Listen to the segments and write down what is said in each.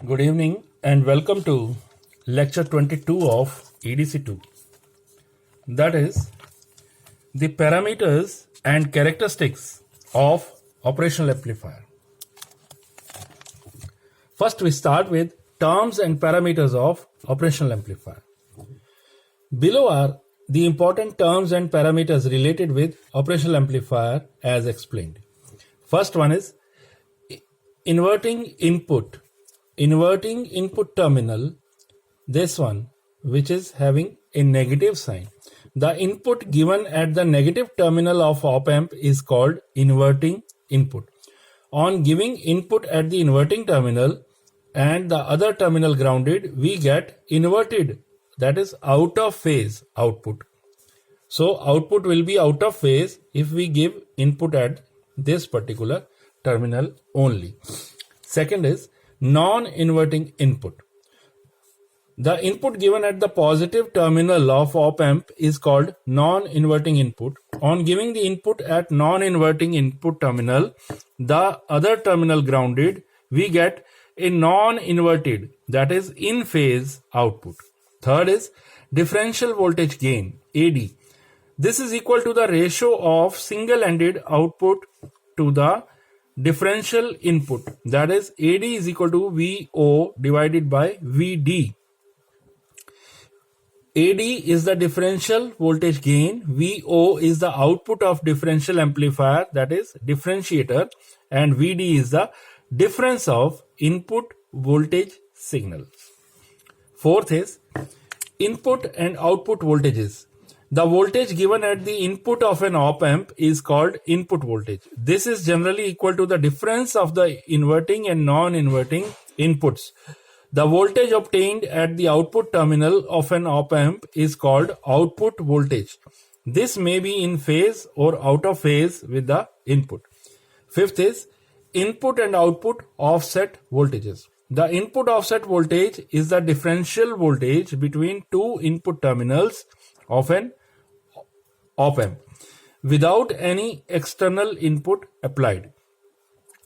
Good evening and welcome to lecture 22 of EDC2. That is the parameters and characteristics of operational amplifier. First we start with terms and parameters of operational amplifier. Below are the important terms and parameters related with operational amplifier as explained. First one is inverting input terminal, this one which is having a negative sign. The input given at the negative terminal of op amp is called inverting input. On giving input at the inverting terminal and the other terminal grounded, we get inverted, that is out of phase output. So output will be out of phase if we give input at this particular terminal only. Second is non-inverting input. The input given at the positive terminal of op amp is called non-inverting input. On giving the input at non-inverting input terminal, the other terminal grounded, we get a non-inverted, that is in phase output. Third is differential voltage gain, AD. This is equal to the ratio of single-ended output to the differential input, that is AD is equal to VO divided by VD. AD is the differential voltage gain, VO is the output of differential amplifier, that is differentiator, and VD is the difference of input voltage signals. Fourth is input and output voltages. The voltage given at the input of an op amp is called input voltage. This is generally equal to the difference of the inverting and non-inverting inputs. The voltage obtained at the output terminal of an op amp is called output voltage. This may be in phase or out of phase with the input. Fifth is input and output offset voltages. The input offset voltage is the differential voltage between two input terminals of an op amp without any external input applied.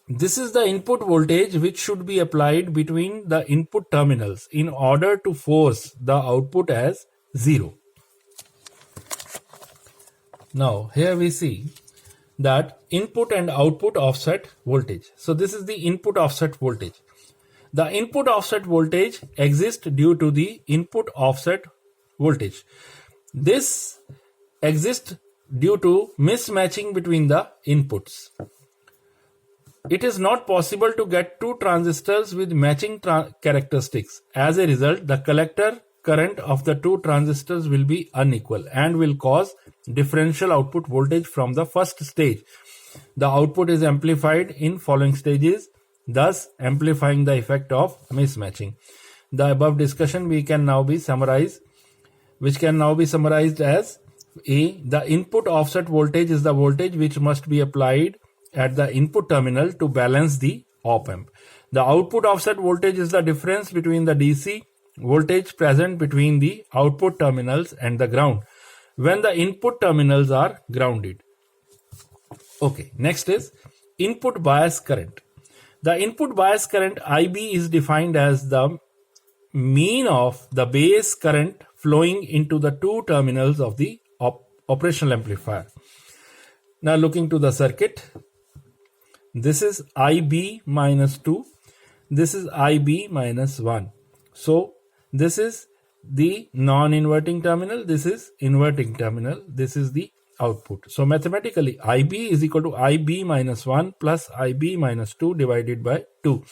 This is the input voltage which should be applied between the input terminals in order to force the output as 0. Now here we see that input and output offset voltage. So this is the input offset voltage. The input offset voltage exists due to the input offset voltage. This exists due to mismatching between the inputs. It is not possible to get two transistors with matching characteristics. As a result, the collector current of the two transistors will be unequal and will cause differential output voltage from the first stage. The output is amplified in following stages, thus amplifying the effect of mismatching. The above discussion which can now be summarized as the input offset voltage is the voltage which must be applied at the input terminal to balance the op amp. The output offset voltage is the difference between the DC voltage present between the output terminals and the ground when the input terminals are grounded. Okay, next is input bias current. The input bias current IB is defined as the mean of the base current flowing into the two terminals of the operational amplifier. Now looking to the circuit, this is IB minus 2, this is IB minus 1. So this is the non-inverting terminal, this is inverting terminal, this is the output. So mathematically IB is equal to IB minus 1 plus IB minus 2 divided by 2,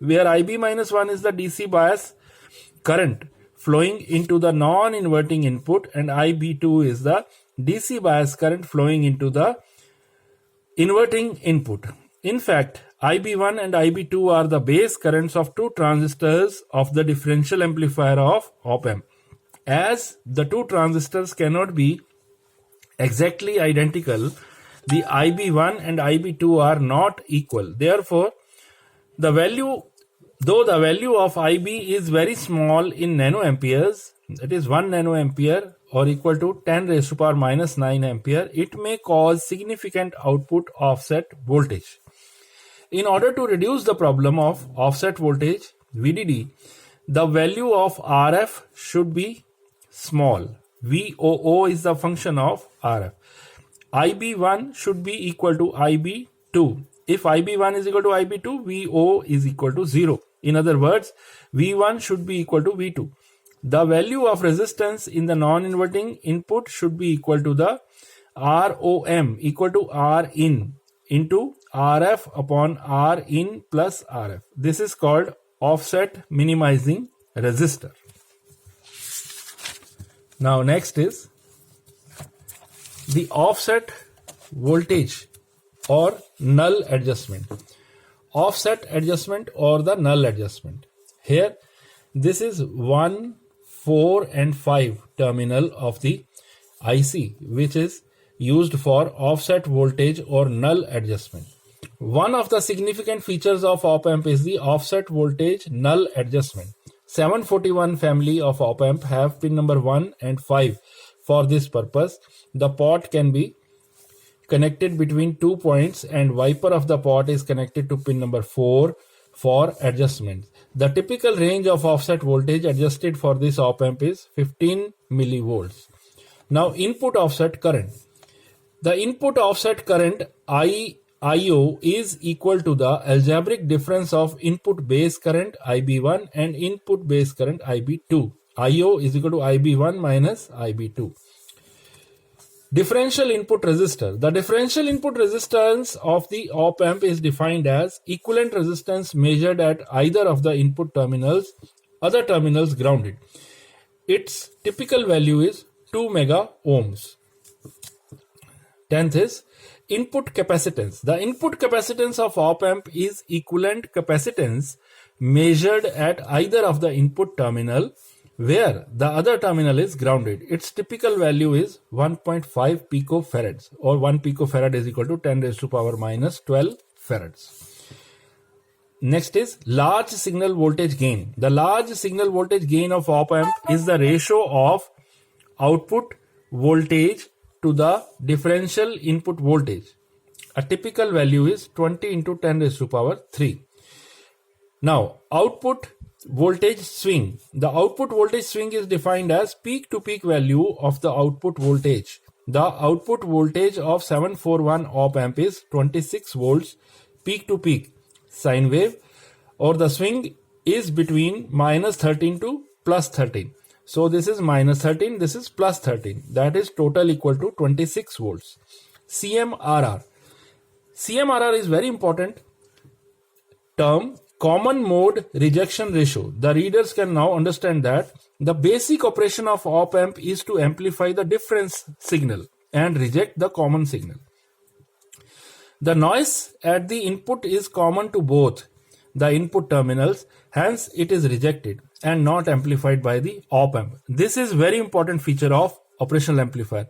where IB minus 1 is the DC bias current flowing into the non-inverting input and IB2 is the DC bias current flowing into the inverting input. In fact, IB1 and IB2 are the base currents of two transistors of the differential amplifier of op amp. As the two transistors cannot be exactly identical, the IB1 and IB2 are not equal. Therefore, though the value of IB is very small in nanoamperes, that is 1 nanoampere or equal to 10 raised to power minus 9 ampere, it may cause significant output offset voltage. In order to reduce the problem of offset voltage, VDD, the value of RF should be small. VOO is the function of RF. IB1 should be equal to IB2. If IB1 is equal to IB2, VO is equal to 0. In other words, V1 should be equal to V2. The value of resistance in the non-inverting input should be equal to the ROM equal to Rin into RF upon Rin plus RF. This is called offset minimizing resistor. Now next is the offset voltage or null adjustment. Offset adjustment or the null adjustment. Here this is 1, 4 and 5 terminal of the IC which is used for offset voltage or null adjustment. One of the significant features of op-amp is the offset voltage null adjustment. 741 family of op-amp have pin number 1 and 5 for this purpose. The pot can be connected between 2 points and wiper of the pot is connected to pin number 4 for adjustment. The typical range of offset voltage adjusted for this op-amp is 15 millivolts. Now input offset current. The input offset current IO is equal to the algebraic difference of input base current IB1 and input base current IB2. IO is equal to IB1 minus IB2. Differential input resistor. The differential input resistance of the op-amp is defined as equivalent resistance measured at either of the input terminals, other terminals grounded. Its typical value is 2 mega ohms. 10th is input capacitance. The input capacitance of op-amp is equivalent capacitance measured at either of the input terminal where the other terminal is grounded. Its typical value is 1.5 picofarads or 1 picofarad is equal to 10 raised to power minus 12 farads. Next is large signal voltage gain. The large signal voltage gain of op-amp is the ratio of output voltage to the differential input voltage. A typical value is 20 into 10 raised to power 3. Now, output voltage swing. The output voltage swing is defined as peak to peak value of the output voltage. The output voltage of 741 op-amp is 26 volts peak to peak sine wave, or the swing is between minus 13 to plus 13. So this is minus 13, this is plus 13. That is total equal to 26 volts. CMRR. CMRR is very important term. Common mode rejection ratio. The readers can now understand that the basic operation of op-amp is to amplify the difference signal and reject the common signal. The noise at the input is common to both the input terminals, hence it is rejected and not amplified by the op-amp. This is very important feature of operational amplifier.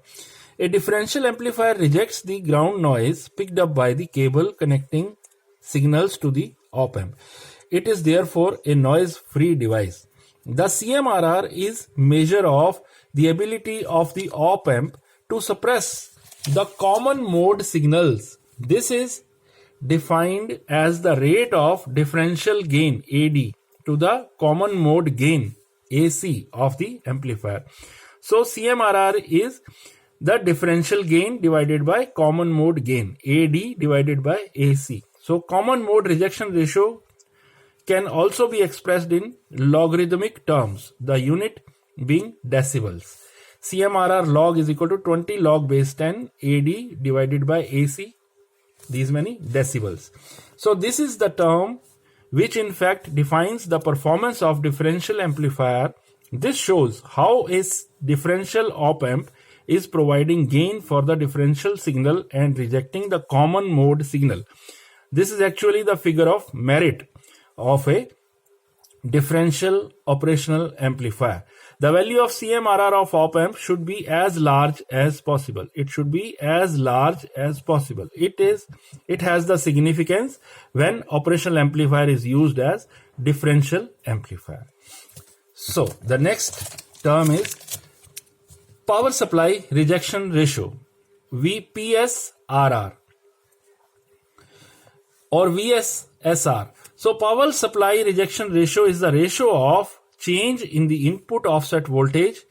A differential amplifier rejects the ground noise picked up by the cable connecting signals to the op-amp. It is therefore a noise-free device. The CMRR is measure of the ability of the op-amp to suppress the common mode signals. This is defined as the rate of differential gain AD to the common mode gain AC of the amplifier. So CMRR is the differential gain divided by common mode gain AD divided by AC. So common mode rejection ratio can also be expressed in logarithmic terms, the unit being decibels. CMRR log is equal to 20 log base 10 AD divided by AC, these many decibels. So this is the term which in fact defines the performance of differential amplifier. This shows how a differential op-amp is providing gain for the differential signal and rejecting the common mode signal. This is actually the figure of merit of a differential operational amplifier. The value of CMRR of op-amp should be as large as possible. It should be as large as possible. It has the significance when operational amplifier is used as differential amplifier. So the next term is power supply rejection ratio, VPSRR or VSSR. So power supply rejection ratio is the ratio of change in the input offset voltage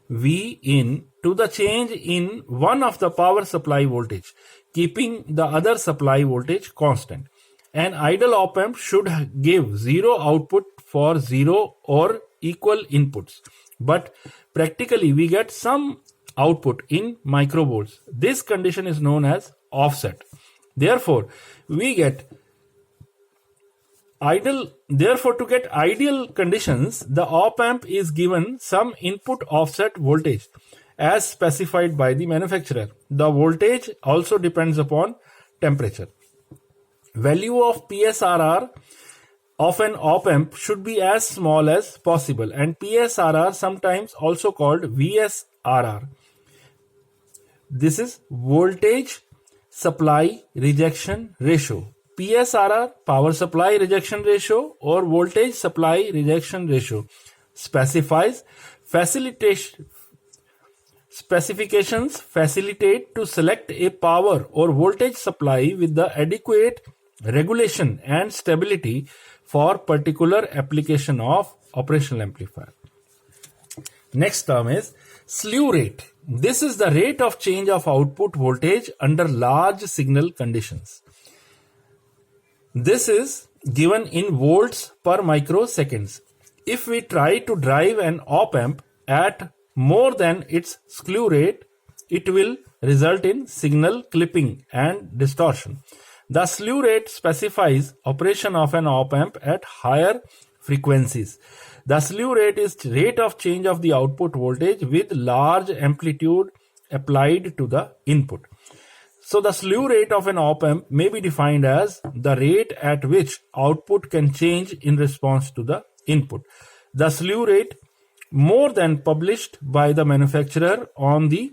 V in to the change in one of the power supply voltage, keeping the other supply voltage constant. An ideal op amp should give zero output for zero or equal inputs, but practically we get some output in microvolts. This condition is known as offset. Therefore, to get ideal conditions, the op amp is given some input offset voltage as specified by the manufacturer. The voltage also depends upon temperature. Value of PSRR of an op amp should be as small as possible, and PSRR sometimes also called VSRR. This is voltage supply rejection ratio. PSRR, power supply rejection ratio, or voltage supply rejection ratio, specifications facilitate to select a power or voltage supply with the adequate regulation and stability for particular application of operational amplifier. Next term is slew rate. This is the rate of change of output voltage under large signal conditions. This is given in volts per microseconds. If we try to drive an op amp at more than its slew rate, it will result in signal clipping and distortion. The slew rate specifies operation of an op amp at higher frequencies. The slew rate is rate of change of the output voltage with large amplitude applied to the input. So the slew rate of an op amp may be defined as the rate at which output can change in response to the input. The slew rate more than published by the manufacturer on the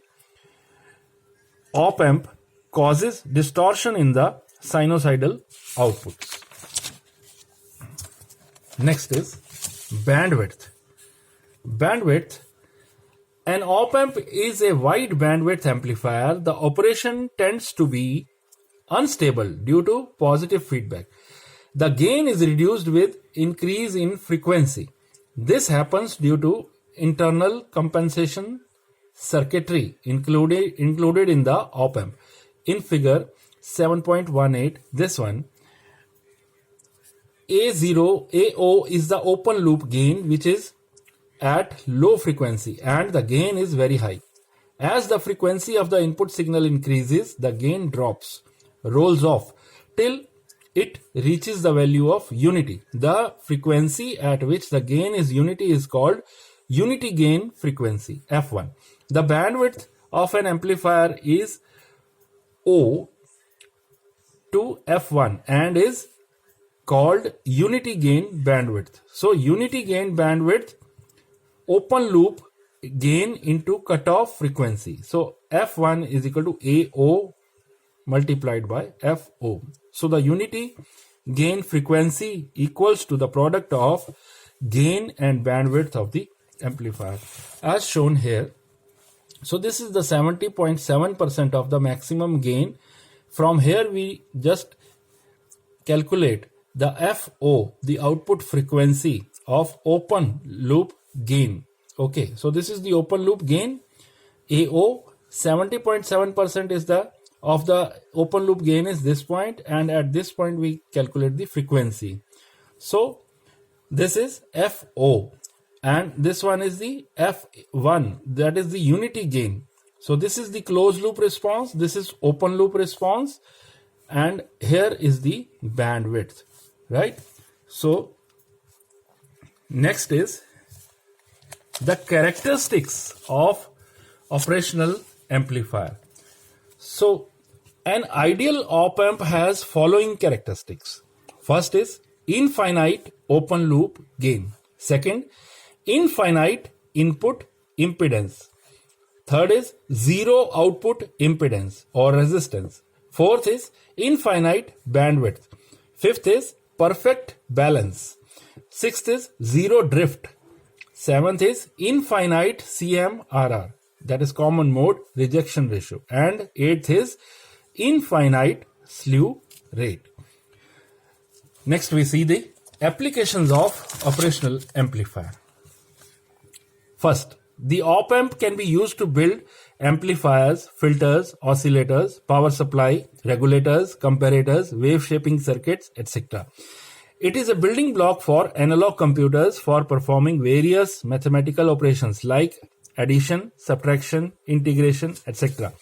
op amp causes distortion in the sinusoidal outputs. Next is bandwidth. Bandwidth. An op amp is a wide bandwidth amplifier. The operation tends to be unstable due to positive feedback. The gain is reduced with increase in frequency. This happens due to internal compensation circuitry included in the op amp. In figure 7.18, this one, AO is the open loop gain, which is at low frequency, and the gain is very high. As the frequency of the input signal increases, the gain rolls off till it reaches the value of unity. The frequency at which the gain is unity is called unity gain frequency, F1. The bandwidth of an amplifier is O to F1 and is called unity gain bandwidth. So unity gain bandwidth, open loop gain into cutoff frequency. So F1 is equal to AO multiplied by FO. So the unity gain frequency equals to the product of gain and bandwidth of the amplifier as shown here. So this is the 70.7% of the maximum gain. From here we just calculate the FO, the output frequency of open loop gain. Okay, so this is the open loop gain. AO 70.7% is the of the open loop gain is this point, and at this point we calculate the frequency. So this is FO, and this one is the F1, that is the unity gain. So this is the closed loop response, this is open loop response, and here is the bandwidth, right? So next is the characteristics of operational amplifier. So an ideal op amp has following characteristics. First is infinite open loop gain. Second, infinite input impedance. Third is zero output impedance or resistance. Fourth is infinite bandwidth. Fifth is perfect balance. Sixth is zero drift. Seventh is infinite CMRR, that is common mode rejection ratio. And eighth is infinite slew rate. Next we see the applications of operational amplifier. First, the op-amp can be used to build amplifiers, filters, oscillators, power supply, regulators, comparators, wave shaping circuits, etc. It is a building block for analog computers for performing various mathematical operations like addition, subtraction, integration, etc.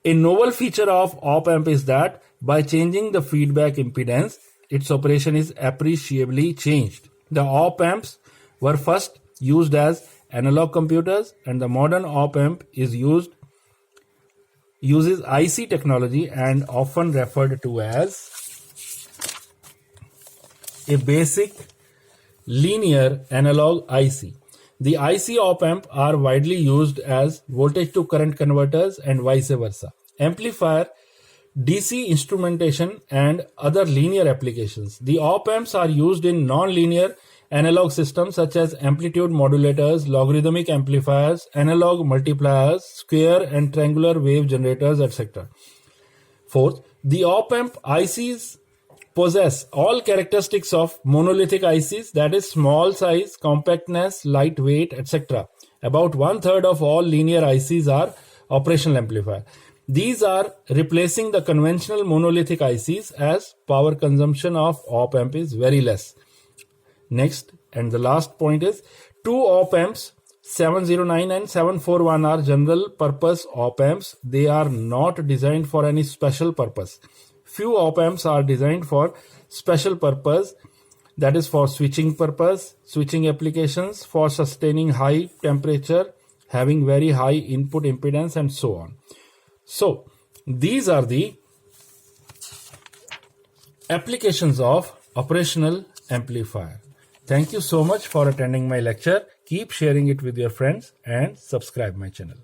A novel feature of op-amp is that by changing the feedback impedance, its operation is appreciably changed. The op-amps were first used as analog computers, and the modern op-amp uses IC technology and often referred to as a basic linear analog IC. The IC op-amp are widely used as voltage to current converters and vice versa. Amplifier, DC instrumentation and other linear applications. The op-amps are used in non-linear analog systems such as amplitude modulators, logarithmic amplifiers, analog multipliers, square and triangular wave generators, etc. Fourth, the op-amp ICs possess all characteristics of monolithic ICs, that is small size, compactness, lightweight, etc. About 1/3 of all linear ICs are operational amplifier. These are replacing the conventional monolithic ICs as power consumption of op-amp is very less. Next and the last point is two op-amps 709 and 741 are general purpose op-amps. They are not designed for any special purpose. Few op-amps are designed for special purpose, that is for switching purpose, switching applications, for sustaining high temperature, having very high input impedance and so on. So these are the applications of operational amplifier. Thank you so much for attending my lecture. Keep sharing it with your friends and subscribe my channel.